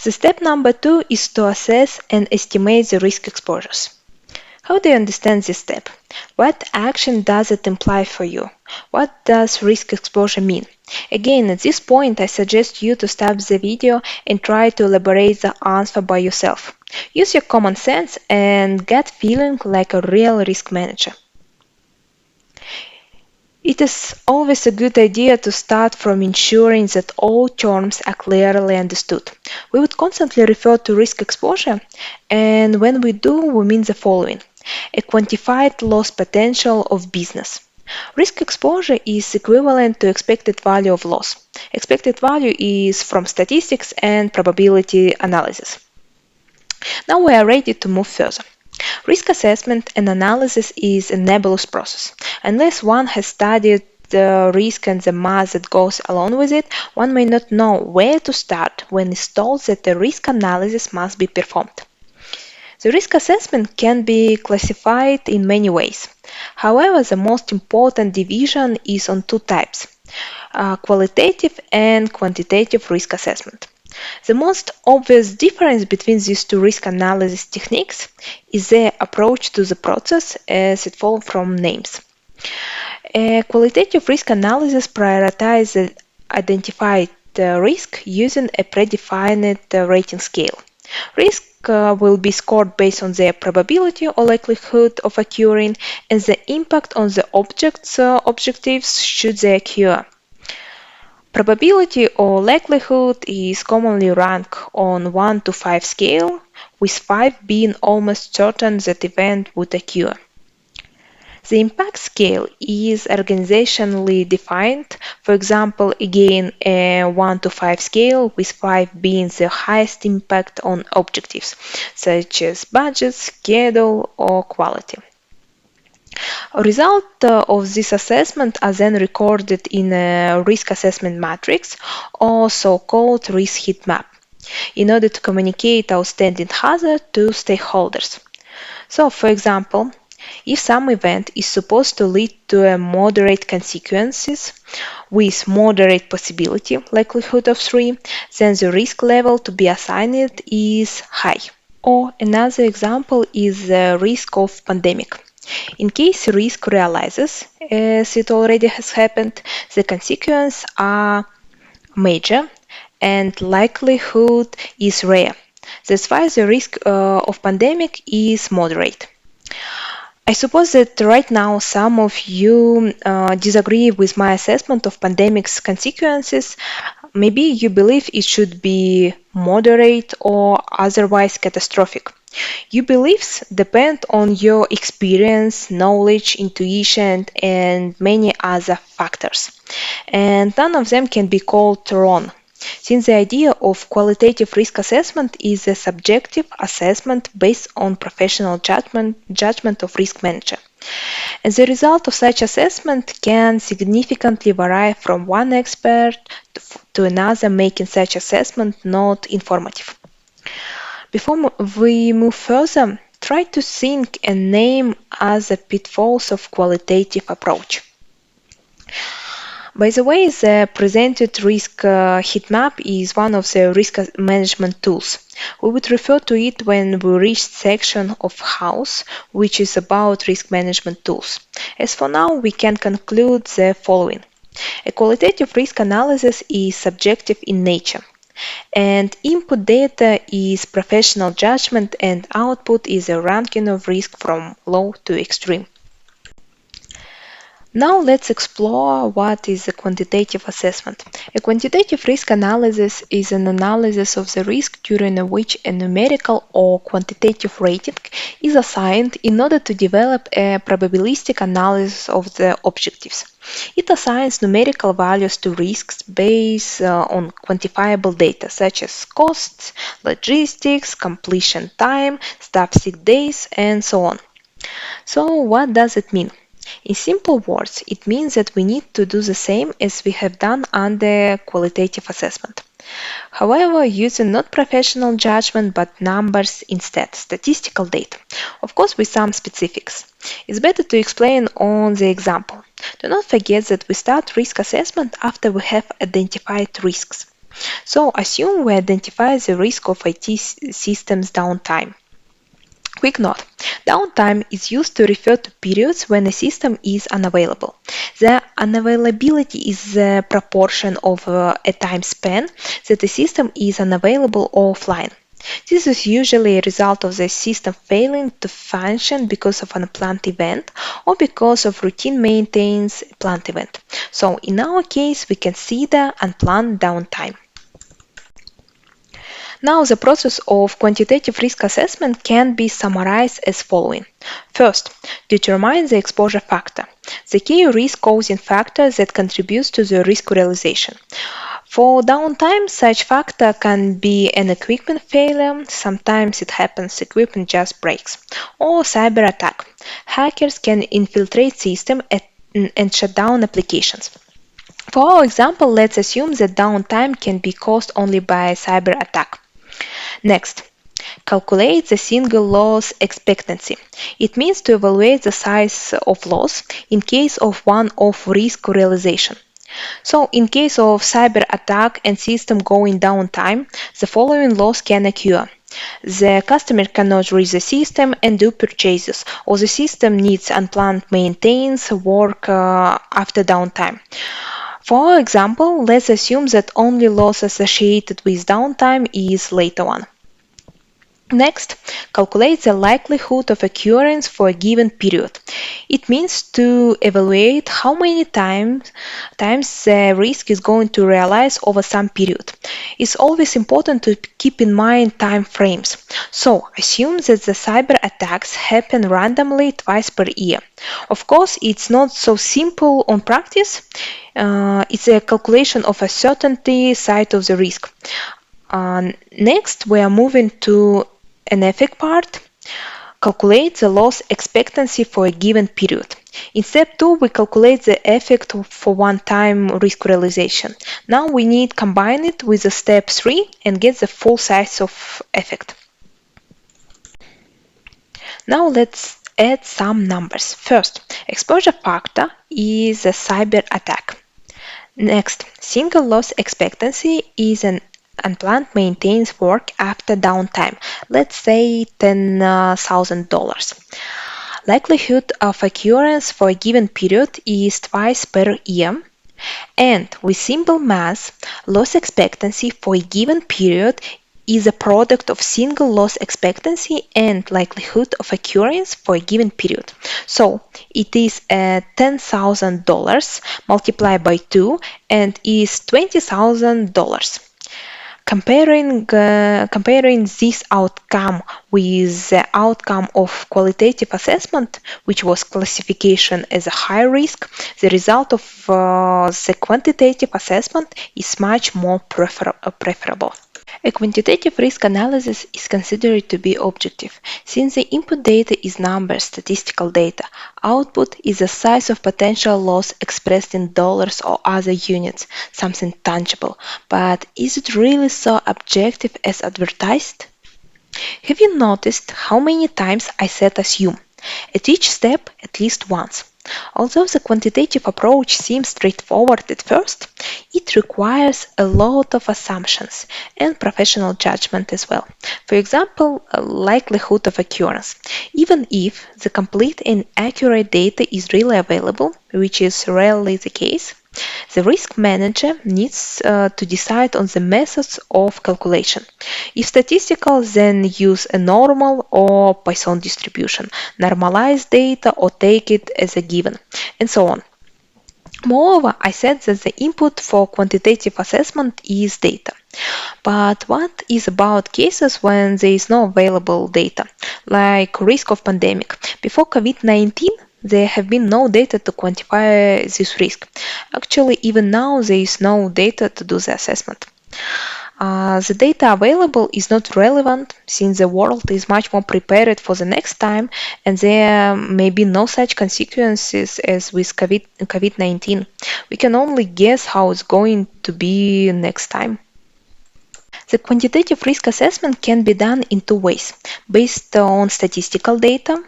The step number 2 is to assess and estimate the risk exposures. How do you understand this step? What action does it imply for you? What does risk exposure mean? Again, at this point, I suggest you to stop the video and try to elaborate the answer by yourself. Use your common sense and get feeling like a real risk manager. It is always a good idea to start from ensuring that all terms are clearly understood. We would constantly refer to risk exposure, and when we do, we mean the following: a quantified loss potential of business. Risk exposure is equivalent to expected value of loss. Expected value is from statistics and probability analysis. Now we are ready to move further. Risk assessment and analysis is a nebulous process. Unless one has studied the risk and the math that goes along with it, one may not know where to start when it's told that a risk analysis must be performed. The risk assessment can be classified in many ways. However, the most important division is on two types: qualitative and quantitative risk assessment. The most obvious difference between these two risk analysis techniques is their approach to the process, as it follows from names. A qualitative risk analysis prioritizes the identified risk using a predefined rating scale. Risk will be scored based on their probability or likelihood of occurring and the impact on the objectives should they occur. Probability or likelihood is commonly ranked on 1 to 5 scale, with 5 being almost certain that event would occur. The impact scale is organizationally defined, for example, again a 1 to 5 scale, with 5 being the highest impact on objectives, such as budget, schedule, or quality. Results of this assessment are then recorded in a risk assessment matrix, or so-called risk heat map, in order to communicate outstanding hazard to stakeholders. So, for example, if some event is supposed to lead to a moderate consequences with moderate possibility, likelihood of 3, then the risk level to be assigned is high. Or another example is the risk of pandemic. In case risk realizes, as it already has happened, the consequences are major and likelihood is rare. That's why the risk of pandemic is moderate. I suppose that right now some of you disagree with my assessment of pandemic's consequences. Maybe you believe it should be moderate or otherwise catastrophic. Your beliefs depend on your experience, knowledge, intuition, and many other factors. And none of them can be called wrong, since the idea of qualitative risk assessment is a subjective assessment based on professional judgment of risk manager. And the result of such assessment can significantly vary from one expert to another, making such assessment not informative. Before we move further, try to think and name other pitfalls of qualitative approach. By the way, the presented risk heat map is one of the risk management tools. We would refer to it when we reach section of House, which is about risk management tools. As for now, we can conclude the following. A qualitative risk analysis is subjective in nature, and input data is professional judgment and output is a ranking of risk from low to extreme. Now let's explore what is a quantitative assessment. A quantitative risk analysis is an analysis of the risk during which a numerical or quantitative rating is assigned in order to develop a probabilistic analysis of the objectives. It assigns numerical values to risks based on quantifiable data such as costs, logistics, completion time, staff sick days, and so on. So what does it mean? In simple words, it means that we need to do the same as we have done under qualitative assessment. However, using not professional judgment but numbers instead, statistical data, of course with some specifics. It's better to explain on the example. Do not forget that we start risk assessment after we have identified risks. So assume we identify the risk of IT systems downtime. Quick note: downtime is used to refer to periods when a system is unavailable. The unavailability is the proportion of a time span that a system is unavailable or offline. This is usually a result of the system failing to function because of an unplanned event or because of routine maintenance planned event. So in our case, we consider unplanned downtime. Now, the process of quantitative risk assessment can be summarized as following. First, determine the exposure factor, the key risk-causing factor that contributes to the risk realization. For downtime, such factor can be an equipment failure, sometimes it happens equipment just breaks, or cyber attack. Hackers can infiltrate system and shut down applications. For our example, let's assume that downtime can be caused only by a cyber attack. Next, calculate the single loss expectancy. It means to evaluate the size of loss in case of one-off risk realization. So, in case of cyber attack and system going downtime, the following loss can occur. The customer cannot reach the system and do purchases, or the system needs unplanned maintenance work after downtime. For example, let's assume that only loss associated with downtime is later one. Next, calculate the likelihood of occurrence for a given period. It means to evaluate how many times the risk is going to realize over some period. It's always important to keep in mind time frames. So, assume that the cyber attacks happen randomly twice per year. Of course, it's not so simple on practice. It's a calculation of a certainty side of the risk. Next, we are moving to an effect part. Calculate the loss expectancy for a given period. In step 2, we calculate the effect for one-time risk realization. Now we need to combine it with the step 3 and get the full size of effect. Now let's add some numbers. First, exposure factor is a cyber attack. Next, single loss expectancy is an unplanned maintenance work after downtime, let's say $10,000. Likelihood of occurrence for a given period is twice per year, and with simple math, loss expectancy for a given period is a product of single loss expectancy and likelihood of occurrence for a given period. So it is $10,000 multiplied by 2 and is $20,000. Comparing this outcome with the outcome of qualitative assessment, which was classification as a high risk, the result of the quantitative assessment is much more preferable. A quantitative risk analysis is considered to be objective, since the input data is numbers, statistical data. Output is the size of potential loss expressed in dollars or other units, something tangible. But is it really so objective as advertised? Have you noticed how many times I said assume? At each step, at least once. Although the quantitative approach seems straightforward at first, it requires a lot of assumptions and professional judgment as well. For example, likelihood of occurrence. Even if the complete and accurate data is really available, which is rarely the case, the risk manager needs to decide on the methods of calculation. If statistical, then use a normal or Poisson distribution, normalize data or take it as a given, and so on. Moreover, I said that the input for quantitative assessment is data. But what is about cases when there is no available data, like risk of pandemic? Before COVID-19, there have been no data to quantify this risk. Actually, even now, there is no data to do the assessment. The data available is not relevant since the world is much more prepared for the next time and there may be no such consequences as with COVID-19. We can only guess how it's going to be next time. The quantitative risk assessment can be done in two ways, based on statistical data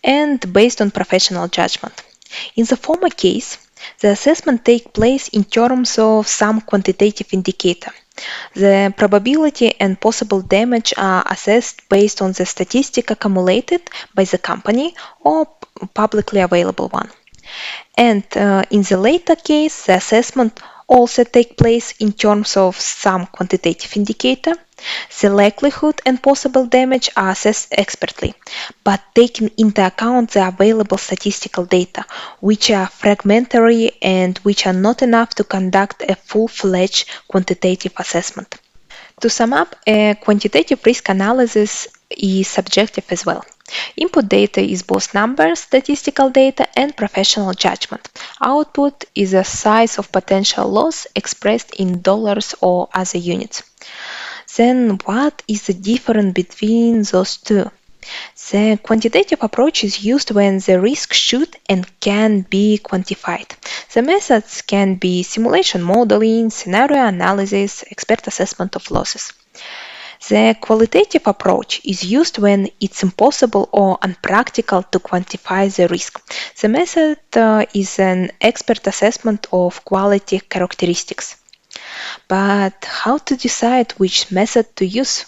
and based on professional judgment. In the former case, the assessment takes place in terms of some quantitative indicator. The probability and possible damage are assessed based on the statistic accumulated by the company or publicly available one. And in the later case, the assessment also takes place in terms of some quantitative indicator. The likelihood and possible damage are assessed expertly, but taking into account the available statistical data, which are fragmentary and which are not enough to conduct a full-fledged quantitative assessment. To sum up, a quantitative risk analysis is subjective as well. Input data is both numbers, statistical data, and professional judgment. Output is a size of potential loss expressed in dollars or other units. Then what is the difference between those two? The quantitative approach is used when the risk should and can be quantified. The methods can be simulation modeling, scenario analysis, expert assessment of losses. The qualitative approach is used when it's impossible or unpractical to quantify the risk. The method is an expert assessment of quality characteristics. But how to decide which method to use?